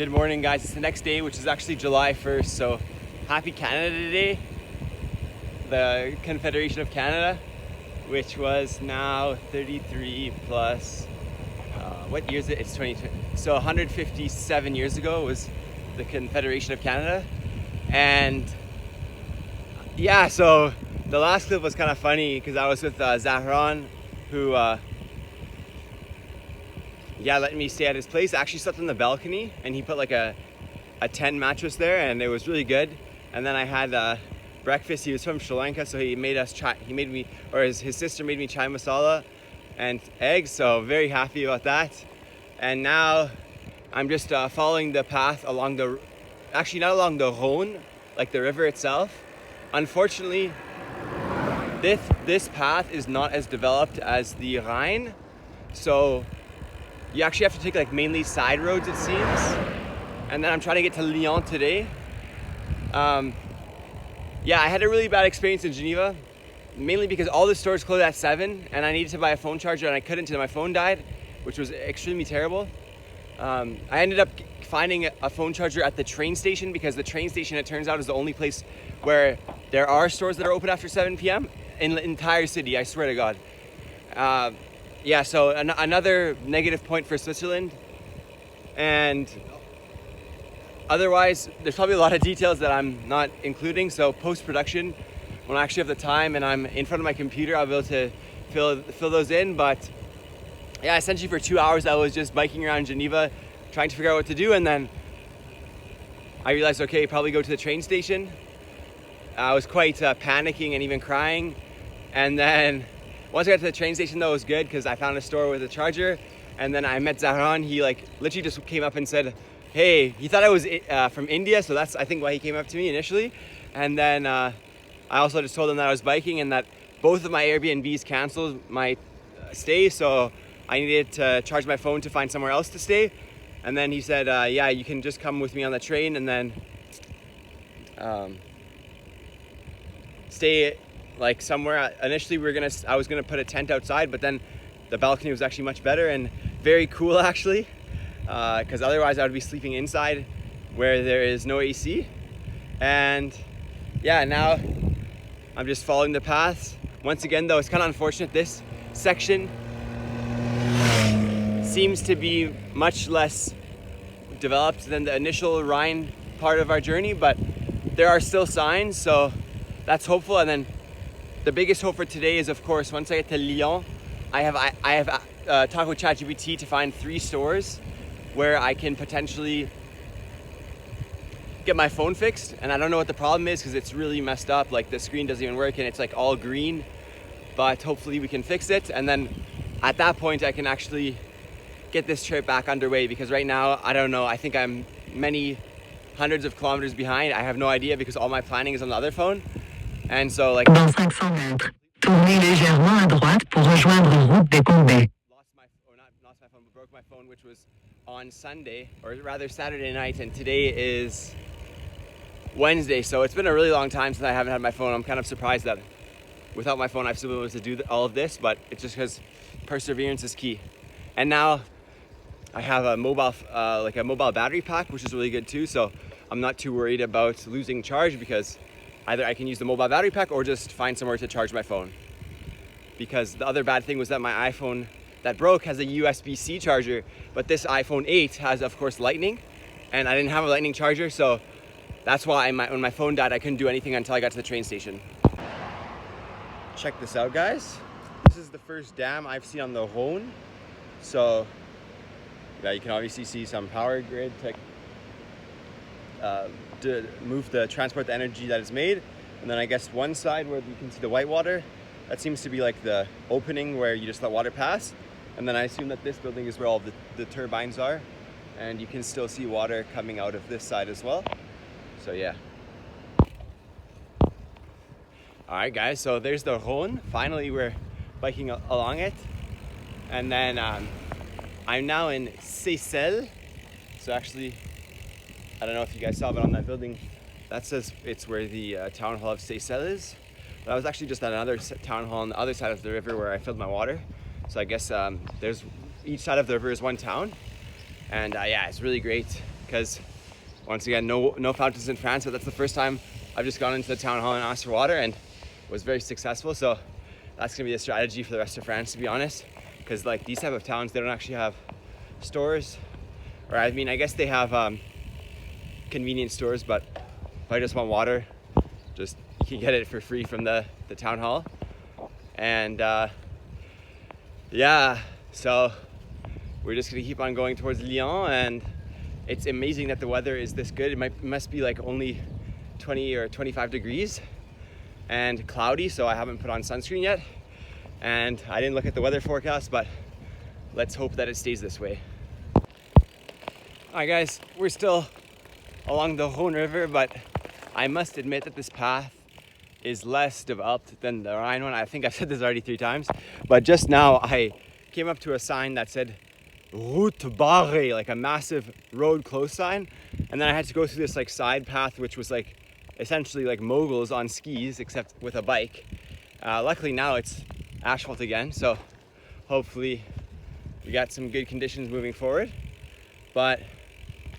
Good morning, guys. It's the next day, which is actually July 1st, so happy Canada Day. The Confederation of Canada, which was now 33 plus, what year is it? It's 2020. So 157 years ago was the Confederation of Canada. And yeah, so the last clip was kind of funny because I was with Zahran, who let me stay at his place. I actually slept on the balcony, and he put like a tent mattress there, and it was really good. And then I had breakfast. He was from Sri Lanka, so he made us chai. His sister made me chai masala and eggs. So very happy about that. And now I'm just following the path along not along the Rhône, like the river itself. Unfortunately, this path is not as developed as the Rhine, so you actually have to take like mainly side roads, it seems. And then I'm trying to get to Lyon today. I had a really bad experience in Geneva, mainly because all the stores closed at 7 and I needed to buy a phone charger and I couldn't until my phone died, which was extremely terrible. I ended up finding a phone charger at the train station because the train station, it turns out, is the only place where there are stores that are open after 7 p.m. in the entire city, I swear to God. So another negative point for Switzerland. And otherwise, there's probably a lot of details that I'm not including. So post-production, when I actually have the time and I'm in front of my computer, I'll be able to fill those in. But yeah, essentially for 2 hours, I was just biking around Geneva, trying to figure out what to do. And then I realized, okay, probably go to the train station. I was quite panicking and even crying. And then once I got to the train station, though, it was good because I found a store with a charger. And then I met Zahran. He literally just came up and said, hey, he thought I was from India. So that's, I think, why he came up to me initially. And then I also just told him that I was biking and that both of my Airbnbs canceled my stay. So I needed to charge my phone to find somewhere else to stay. And then he said, you can just come with me on the train and then stay like somewhere. Initially I was gonna put a tent outside, but then the balcony was actually much better and very cool actually, because otherwise I would be sleeping inside where there is no AC. And yeah, now I'm just following the paths. Once again though, it's kind of unfortunate, this section seems to be much less developed than the initial Rhine part of our journey, but there are still signs, so that's hopeful. And then the biggest hope for today is, of course, once I get to Lyon, I have talked with ChatGPT to find 3 stores where I can potentially get my phone fixed. And I don't know what the problem is because it's really messed up. Like the screen doesn't even work and it's like all green, but hopefully we can fix it. And then at that point, I can actually get this trip back underway, because right now, I don't know, I think I'm many hundreds of kilometers behind. I have no idea because all my planning is on the other phone. And so like, Dans 500 mètres, tournez légèrement à droite pour rejoindre route des Condés. Broke my phone, which was on Sunday, or rather Saturday night, and today is Wednesday. So it's been a really long time since I haven't had my phone. I'm kind of surprised that without my phone I've still been able to do all of this, but it's just because perseverance is key. And now I have a mobile battery pack, which is really good too. So I'm not too worried about losing charge, because either I can use the mobile battery pack or just find somewhere to charge my phone. Because the other bad thing was that my iPhone that broke has a USB-C charger, but this iPhone 8 has, of course, Lightning, and I didn't have a Lightning charger, so that's why when my phone died, I couldn't do anything until I got to the train station. Check this out, guys. This is the first dam I've seen on the Rhône. So yeah, you can obviously see some power grid to transport the energy that is made. And then I guess one side where you can see the white water, that seems to be like the opening where you just let water pass. And then I assume that this building is where all the turbines are. And you can still see water coming out of this side as well. So yeah. All right, guys, so there's the Rhône. Finally, we're biking along it. And then I'm now in Seyssel. So actually, I don't know if you guys saw, but on that building, that says it's where the town hall of Seyssel is. But I was actually just at another town hall on the other side of the river where I filled my water. So I guess there's each side of the river is one town. And yeah, it's really great because once again, no fountains in France, but that's the first time I've just gone into the town hall and asked for water and was very successful. So that's gonna be a strategy for the rest of France, to be honest, because like these type of towns, they don't actually have stores, or I mean, I guess they have convenience stores, but if I just want water, just you can get it for free from the town hall. And yeah, so we're just gonna keep on going towards Lyon, and it's amazing that the weather is this good. It must be like only 20 or 25 degrees and cloudy, so I haven't put on sunscreen yet. And I didn't look at the weather forecast, but let's hope that it stays this way. All right guys, we're still along the Rhone River, but I must admit that this path is less developed than the Rhine one. I think I've said this already 3 times, but just now I came up to a sign that said Route barrée, like a massive road closed sign, and then I had to go through this like side path, which was like essentially like moguls on skis, except with a bike. Luckily now it's asphalt again, so hopefully we got some good conditions moving forward. But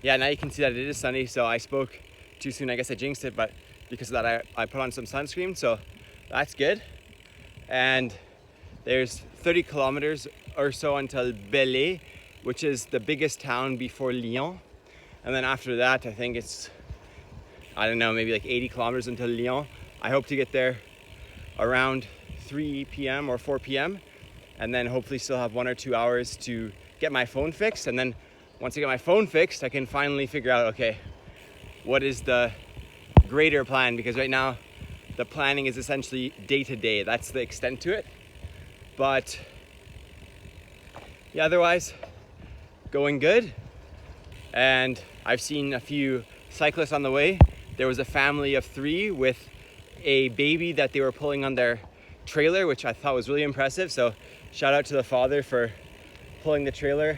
yeah, now you can see that it is sunny, so I spoke too soon. I guess I jinxed it, but because of that I put on some sunscreen, so that's good. And there's 30 kilometers or so until Belley, which is the biggest town before Lyon. And then after that, I think it's, I don't know, maybe like 80 kilometers until Lyon. I hope to get there around 3 p.m. or 4 p.m. and then hopefully still have 1 or 2 hours to get my phone fixed. And then once I get my phone fixed, I can finally figure out, okay, what is the greater plan? Because right now the planning is essentially day to day. That's the extent to it. But yeah, otherwise going good. And I've seen a few cyclists on the way. There was a family of 3 with a baby that they were pulling on their trailer, which I thought was really impressive. So shout out to the father for pulling the trailer.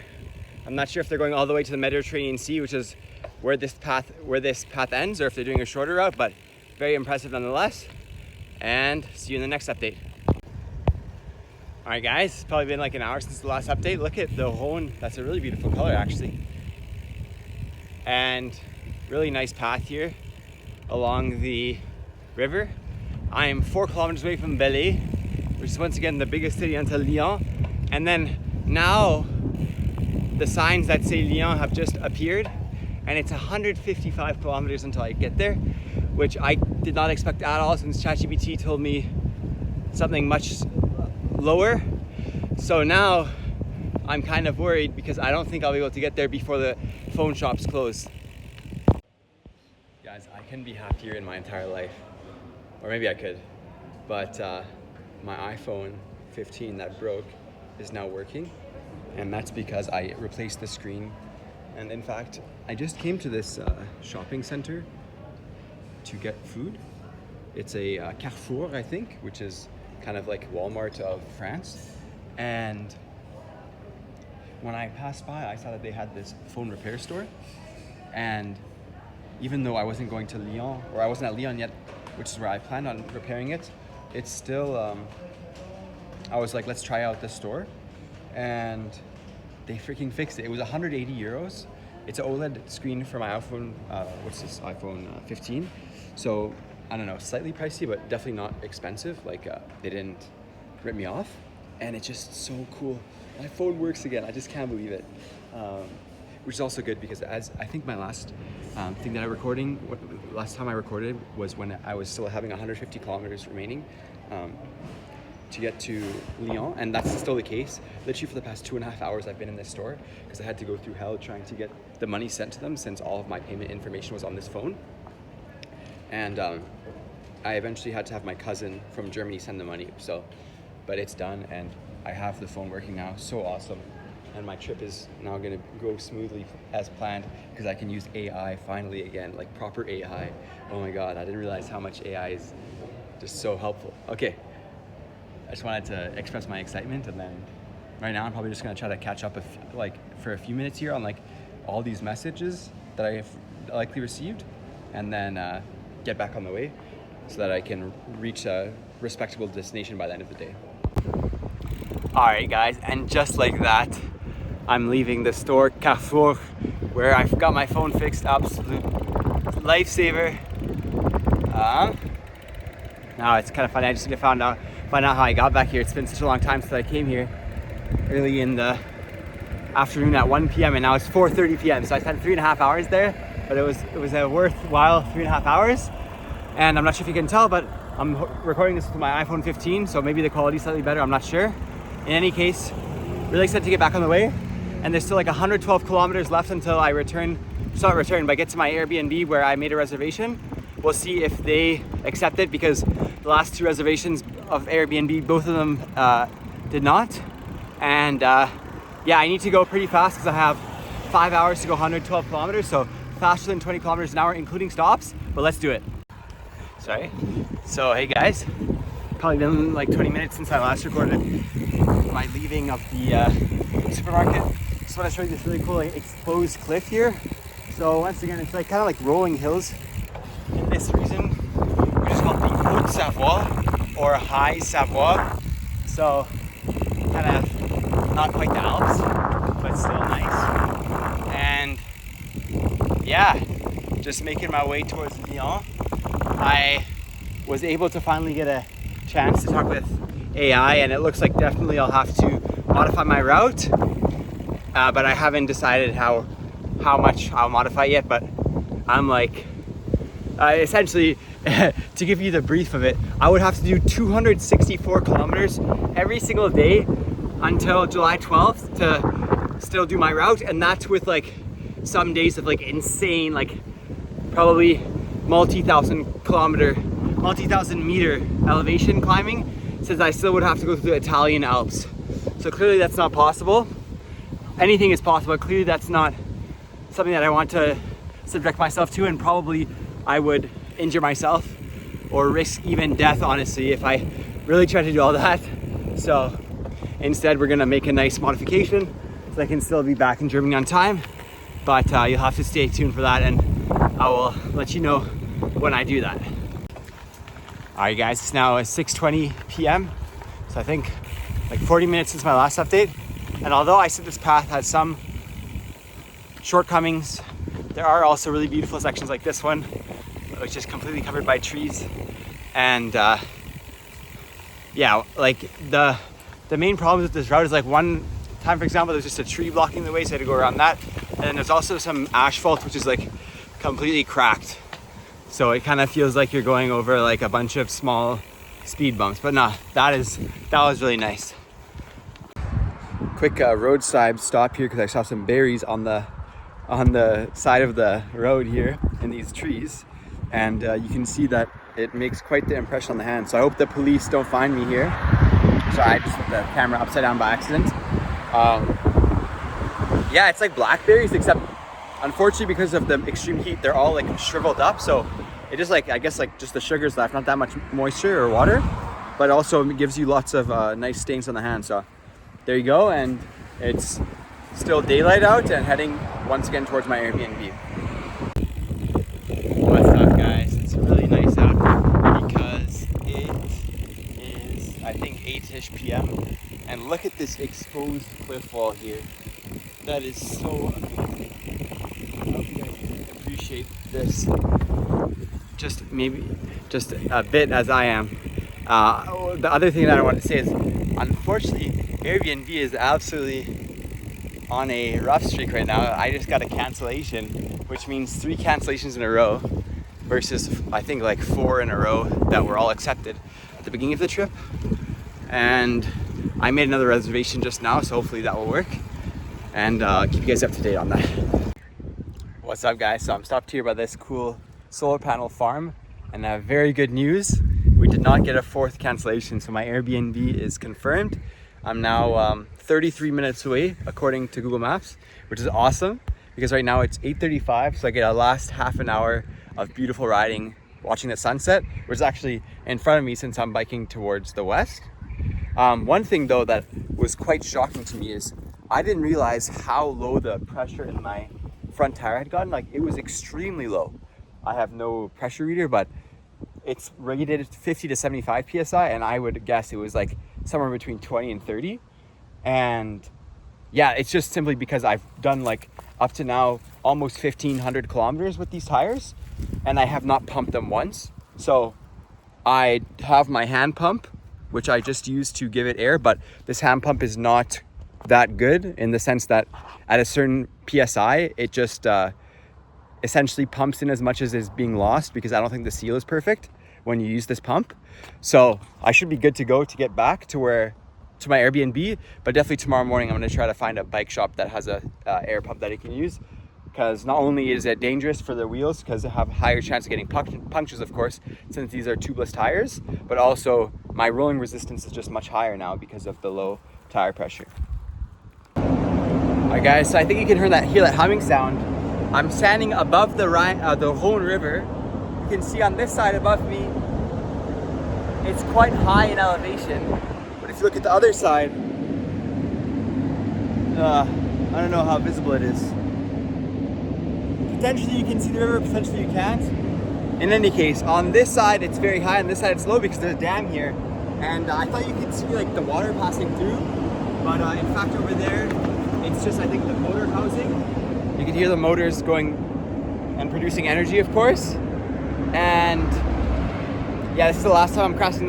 I'm not sure if they're going all the way to the Mediterranean Sea, which is where this path ends, or if they're doing a shorter route, but very impressive nonetheless. And see you in the next update. All right guys, it's probably been like an hour since the last update. Look at the Rhone. That's a really beautiful color actually. And really nice path here along the river. I am 4 kilometers away from Belley, which is once again the biggest city until Lyon. And then now the signs that say Lyon have just appeared, and it's 155 kilometers until I get there, which I did not expect at all since ChatGPT told me something much lower. So now I'm kind of worried because I don't think I'll be able to get there before the phone shops close. Guys, I couldn't be happier in my entire life. Or maybe I could, but my iPhone 15 that broke is now working, and that's because I replaced the screen. And in fact, I just came to this shopping center to get food. It's a Carrefour, I think, which is kind of like Walmart of France. And when I passed by, I saw that they had this phone repair store. And even though I wasn't going to Lyon, or I wasn't at Lyon yet, which is where I planned on repairing it, it's still, I was like, let's try out this store. And they freaking fixed it. It was 180 euros. It's an OLED screen for my iPhone, what's this, iPhone 15. So, I don't know, slightly pricey, but definitely not expensive. Like, they didn't rip me off. And it's just so cool. My phone works again. I just can't believe it. Which is also good because as I think my last thing that last time I recorded was when I was still having 150 kilometers remaining to get to Lyon, and that's still the case. Literally for the past 2.5 hours I've been in this store because I had to go through hell trying to get the money sent to them since all of my payment information was on this phone. And I eventually had to have my cousin from Germany send the money, but it's done and I have the phone working now. So awesome. And my trip is now gonna go smoothly as planned because I can use AI finally again, like proper AI. Oh my God, I didn't realize how much AI is just so helpful. Okay, I just wanted to express my excitement, and then right now I'm probably just gonna try to catch up for a few minutes here on like all these messages that I have likely received, and then get back on the way so that I can reach a respectable destination by the end of the day. All right guys, and just like that, I'm leaving the store Carrefour, where I've got my phone fixed. Absolute lifesaver. Now it's kind of funny. I just need to find out how I got back here. It's been such a long time since I came here early in the afternoon at 1 p.m. and now it's 4:30 p.m. So I spent 3.5 hours there, but it was a worthwhile 3.5 hours. And I'm not sure if you can tell, but I'm recording this with my iPhone 15, so maybe the quality's slightly better. I'm not sure. In any case, really excited to get back on the way. And there's still like 112 kilometers left until I return. Not return, but get to my Airbnb where I made a reservation. We'll see if they accept it, because the last 2 reservations of Airbnb, both of them did not. And yeah, I need to go pretty fast because I have 5 hours to go 112 kilometers, so faster than 20 kilometers an hour, including stops, but let's do it. Sorry. So, hey guys, probably been like 20 minutes since I last recorded my leaving of the supermarket. Just want to show you this really cool like, exposed cliff here. So once again, it's like kind of like rolling hills. In this region, we just call it the Haute Savoie or High Savoie. So kind of not quite the Alps, but still nice. And yeah, just making my way towards Lyon. I was able to finally get a chance to talk with AI, and it looks like definitely I'll have to modify my route, but I haven't decided how much I'll modify yet. But I'm like, essentially, to give you the brief of it, I would have to do 264 kilometers every single day until July 12th to still do my route, and that's with like some days of like insane, like probably multi-thousand meter elevation climbing, since I still would have to go through the Italian Alps. So clearly that's not possible. Anything is possible. Clearly that's not something that I want to subject myself to, and probably I would injure myself or risk even death, honestly, if I really try to do all that. So instead we're gonna make a nice modification so I can still be back in Germany on time, but you'll have to stay tuned for that, and I will let you know when I do that. All right guys, it's now 6:20 p.m. So I think like 40 minutes since my last update. And although I said this path has some shortcomings, there are also really beautiful sections like this one, which is completely covered by trees. And yeah, like the main problems with this route is like one time, for example, there's just a tree blocking the way, so I had to go around that. And then there's also some asphalt, which is like completely cracked. So it kind of feels like you're going over like a bunch of small speed bumps, but nah, that was really nice. Quick roadside stop here because I saw some berries on the side of the road here in these trees, and you can see that it makes quite the impression on the hand. So I hope the police don't find me here. Sorry, I just put the camera upside down by accident. Yeah, it's like blackberries, except unfortunately because of the extreme heat, they're all like shriveled up. So it just like, I guess like just the sugar's left, not that much moisture or water, but also it gives you lots of nice stains on the hand. So there you go, and it's still daylight out and heading once again towards my Airbnb. What's up guys? It's really nice out because it is, I think, 8-ish p.m. and look at this exposed cliff wall here. That is so amazing. I hope you guys can appreciate this just a bit as I am. The other thing that I want to say is, unfortunately, Airbnb is absolutely on a rough streak right now. I just got a cancellation, which means 3 cancellations in a row versus I think like 4 in a row that were all accepted at the beginning of the trip. And I made another reservation just now, so hopefully that will work, and keep you guys up to date on that. What's up guys? So I'm stopped here by this cool solar panel farm, and I have very good news. We did not get a 4th cancellation, so my Airbnb is confirmed. I'm now 33 minutes away according to Google Maps, which is awesome because right now it's 8:35, so I get a last half an hour of beautiful riding, watching the sunset, which is actually in front of me since I'm biking towards the west. One thing though that was quite shocking to me is I didn't realize how low the pressure in my front tire had gotten. Like, it was extremely low. I have no pressure reader, but it's rated 50 to 75 psi, and I would guess it was like somewhere between 20 and 30. And yeah, it's just simply because I've done like up to now almost 1,500 kilometers with these tires, and I have not pumped them once. So I have my hand pump, which I just use to give it air, but this hand pump is not that good in the sense that at a certain PSI, it just essentially pumps in as much as is being lost, because I don't think the seal is perfect when you use this pump. So I should be good to go to get back to my Airbnb, but definitely tomorrow morning I'm going to try to find a bike shop that has a air pump that I can use, because not only is it dangerous for the wheels because they have a higher chance of getting punctures, of course, since these are tubeless tires, but also my rolling resistance is just much higher now because of the low tire pressure. Alright guys, so I think you can hear that humming sound. I'm standing above the Rhone River. You can see on this side above me, it's quite high in elevation. But if you look at the other side, I don't know how visible it is. Potentially you can see the river, potentially you can't. In any case, on this side it's very high, on this side it's low because there's a dam here. And I thought you could see like the water passing through, but in fact over there, it's just I think the motor housing. You can hear the motors going and producing energy, of course. And yeah, this is the last time I'm crossing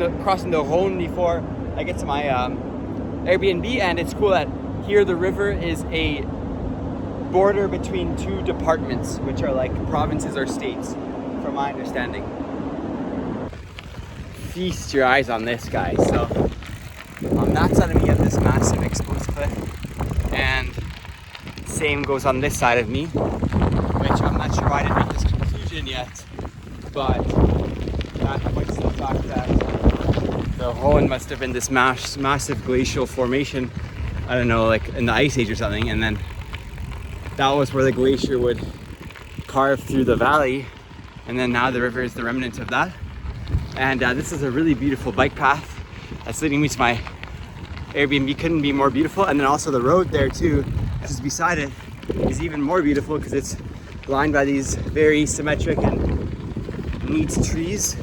the Rhone before I get to my Airbnb, and it's cool that here the river is a border between two departments, which are like provinces or states, from my understanding. Feast your eyes on this, guys. So on that side of me, you have this massive exposed cliff, and same goes on this side of me, which I'm not sure why I didn't make this conclusion yet, but that points to the fact that the Rhone must have been this massive glacial formation, I don't know, like in the Ice Age or something, and then that was where the glacier would carve through the valley, and then now the river is the remnant of that. And this is a really beautiful bike path that's leading me to my Airbnb. Couldn't be more beautiful. And then also the road there too, just beside it, is even more beautiful because it's lined by these very symmetric and neat trees.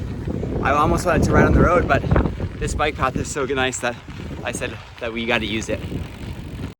I almost wanted to ride on the road, but this bike path is so nice that I said that we got to use it.